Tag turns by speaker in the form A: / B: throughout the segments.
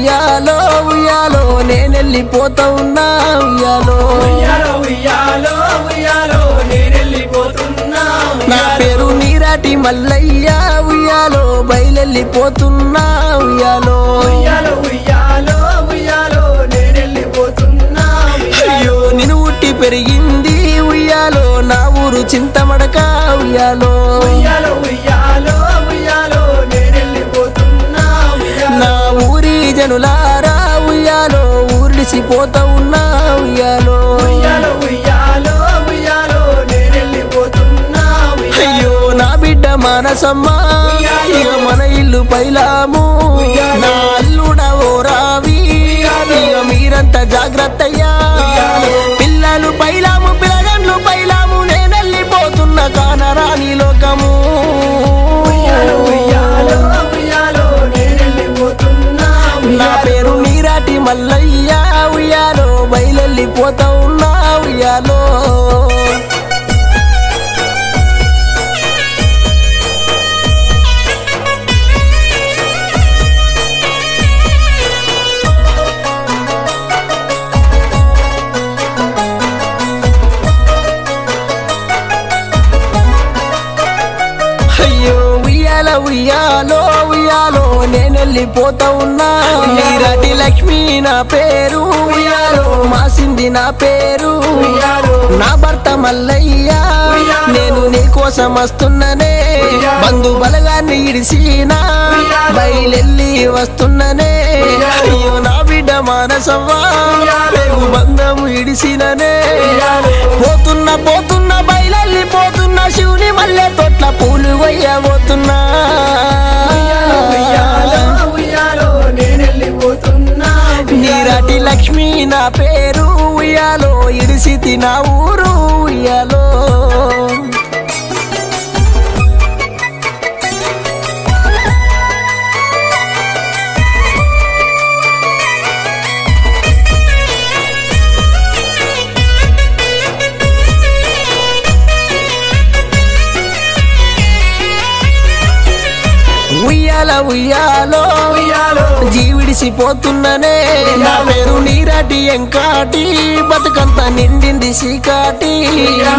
A: ఉయ్యాలో ఉయ్యాలో నేనెళ్ళిపోతా ఉన్నా ఉయ్యాలో నా పేరు నీరాటి మల్లయ్య ఉయ్యాలో బయలెళ్ళిపోతున్నా ఉయ్యాలో అయ్యో నిన్ను ఉట్టి పెరిగింది ఉయ్యాలో నా ఊరు చింతమడక ఉయ్యాలో నా ఊరి జనులారా ఉయ్యాలో ఊరిసిపోతా ఉన్నా ఉయ్యాలో అయ్యో నా బిడ్డ మానసమ్మ ఇక మన ఇల్లు పైలాము నా అల్లుడవో రావి ఇక మీరంతా జాగ్రత్తయ్యా పిల్లలు పైలాము పిల్లగండ్లు పైలాము నేనెళ్ళిపోతున్న కానరాని లోకము నా పేరు నీరాటి మల్లయ్య ఉయ్యాలో బయలెళ్ళిపోతా ఉన్నా ఉయ్యాలో ఉయ్యాలో ఉయ్యాలో నేనెళ్ళిపోతా ఉన్నా నీరాటి లక్ష్మి నా పేరు ఉయ్యాలో మాసింది నా పేరు నా భర్త మల్లయ్య నేను నీ కోసం వస్తున్ననే బంధు బలగాన్ని ఇడిసినా బయలెళ్ళి వస్తున్ననే అయ్యో నా బిడ్డ మానసవ్వా రేగు బంధము ఇడిసిననే పోతున్నా పోతున్నా బయలెళ్ళిపోతున్నా శివుని మల్లె తోట్ల పూలు కొయ్యబోతున్నా నీరాటి లక్ష్మి నా పేరు ఉయ్యాలో ఇడిసితి నా ఊరు ఉయ్యాలో ఉయ్యాలో జీవిడిసిపోతున్ననే నా పేరు నీరాటి ఎంకాటి బతుకంతా నిండింది సీకాటి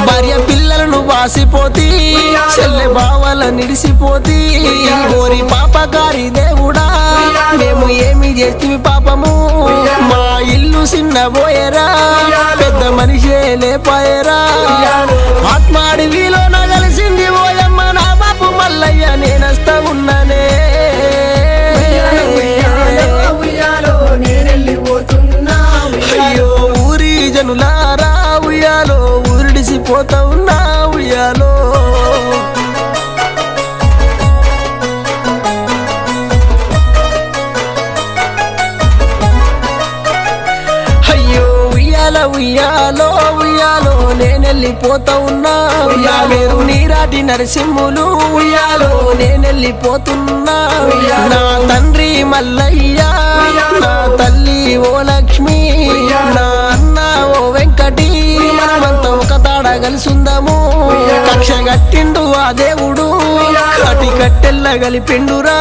A: భార్య పిల్లలను బాసిపోతి చెల్లె బావల నిడిసిపోతి ఓరి పాపకారి దేవుడా మేము ఏమి చేస్తే పాపము మా ఇల్లు చిన్నబోయేరా పెద్ద మనిషే లేపాయరా ఆత్మాడివిలో నగలిసింది ఓయమ్మ నా బాపు మల్లయ్య నేనస్తా ఉన్ననే అయ్యో ఊరి జనులారా ఉయ్యాలో ఊరిడిసిపోతా ఉన్నా ఉయ్యాలో ఉయ్యాలో ఉయ్యాలో నేనెళ్ళిపోతా ఉన్నా నా పేరు నీరాటి నరసింహులు ఉయ్యాలో నేనెళ్ళిపోతున్నా నా తండ్రి మల్లయ్య నా తల్లి ఓ లక్ష్మి నా అన్న ఓ వెంకటి మనమంతా ఒక తాడ కలిసుందాము కక్ష కట్టిండు ఆ దేవుడు కాటి కట్టెల్ల కలిపిండురా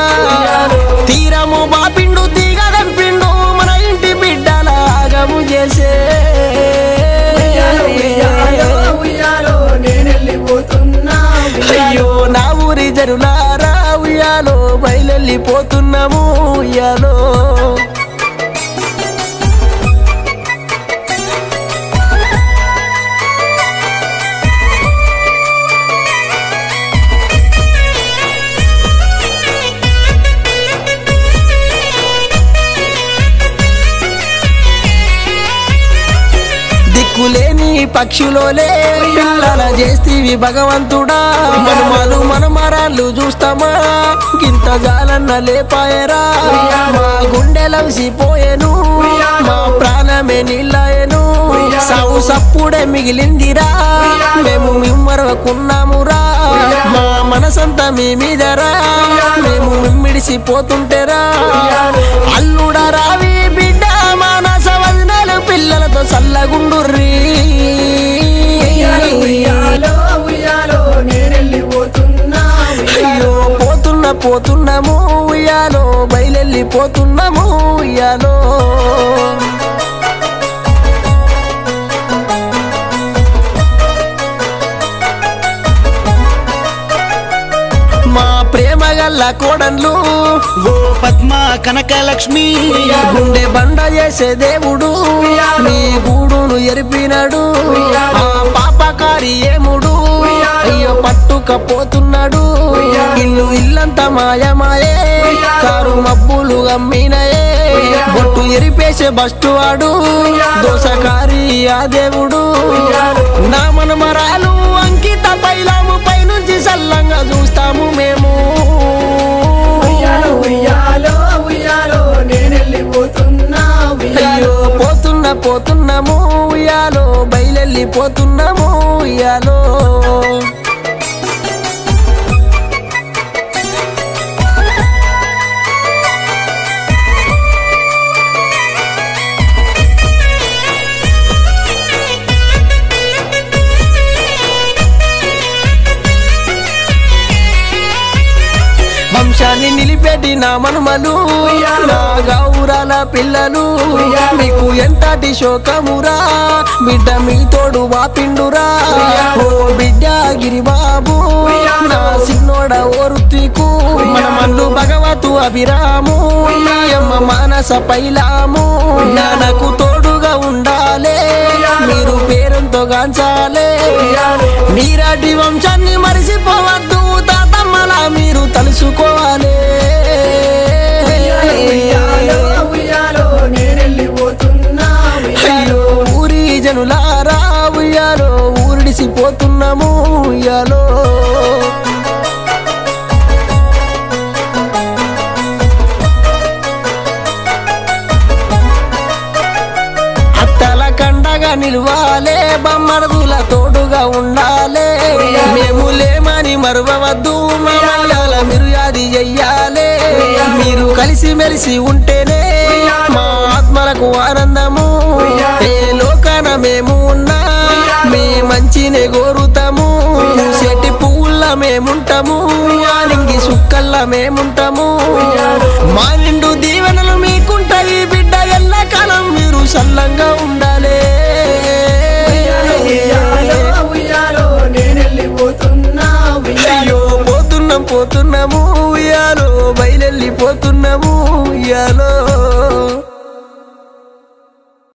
A: తీరము బాపిండు తీగ కనిపిండు మన ఇంటి బిడ్డల ఆగము చేసే అయ్యో నా ఊరి జనులారా ఉయ్యాలో బయలెళ్ళిపోతున్నాము ఉయ్యాలో దిక్కులేని పక్షులోలే పిల్లల చేస్తీవి భగవంతుడా మనమాలు మనమరాళ్ళు చూస్తామా గింత జాలన్న లేపాయరా మా గుండెలవిసిపోయేను మా ప్రాణమే నీళ్ళాయను సావు సప్పుడే మిగిలిందిరా మేము మిమ్మరకున్నామురా మా మనసంతా మీ మీదరా మేము మిమ్మిడిసిపోతుంటేరా అల్లుడా రావి బిడ్డ మానస వదినాలు పిల్లలతో సల్లగుండుర్రీ అయ్యో పోతున్న పోతున్నాము ఉయ్యాలో బయలెళ్ళిపోతున్నాము ఉయ్యాలో మా ప్రేమ గల్ల కోడన్లు
B: ఓ పద్మ కనకలక్ష్మి
A: గుండె బండ చేసే దేవుడు నీ గూడును ఎరిపినాడు ఆ పాపకారి ఏముడు అయ్యో పట్టుకపోతున్నాడు ఇల్లు ఇల్లంతా మాయమాయే కారు మబ్బులు అమ్మినయే బొట్టు ఎరిపేసే బస్టు వాడు దోసకారి ఆ దేవుడు నా మనమరాలు అంకిత పైలాము పైనుంచి సల్లంగా చూస్తాము మేము అయ్యో పోతున్నాము ఉయ్యాలో బయలెళ్ళిపోతున్నాము ఉయ్యాలో వంశాన్ని నిలిపెట్టి నా మనుమలు నా గౌరాల పిల్లలు మీకు ఎంతటి శోకమురా బిడ్డ మీ తోడు వాపిండురా ఓ బిడ్డ గిరిబాబు నా సిన్నోడ ఓరుతికు మన మల్లు భగవతు అభిరాము అమ్మ మానస పైలాము నాన్నకు తోడుగా ఉండాలే మీరు పేరుతో గాంచాలే మీరాటి వంశాన్ని మరిసిపోవద్దు తాతమ్మలా మీరు తలుసుకోవాలి అయ్యో ఊరి జనులారా ఉయ్యాలో ఊరిడిసిపోతున్నాము ఉయ్యాలో కండగా నిలవాలే బమ్మరదుల తోడుగా ఉండాలే మేము లేమని మరువవద్దు మమ్మల్ని మీరు యాది చెయ్యాలే మీరు కలిసి మెలిసి ఉంటేనే మా ఆత్మలకు ఆనందము ఏ లోకాన మేము ఉన్నా మీ మంచినే కోరుతాము చెట్టి పువ్వుల్లా మేముంటాము ఆలింగి సుక్కల్లా మేముంటాము మా నిండు దీవెనలు మీకుంటాయి బిడ్డ ఎల్లకాలం మీరు సల్లంగా ఉండాలి అయ్యో పోతున్నాము ఉయ్యాలో బయలెళ్ళిపోతున్నాము ఉయ్యాలో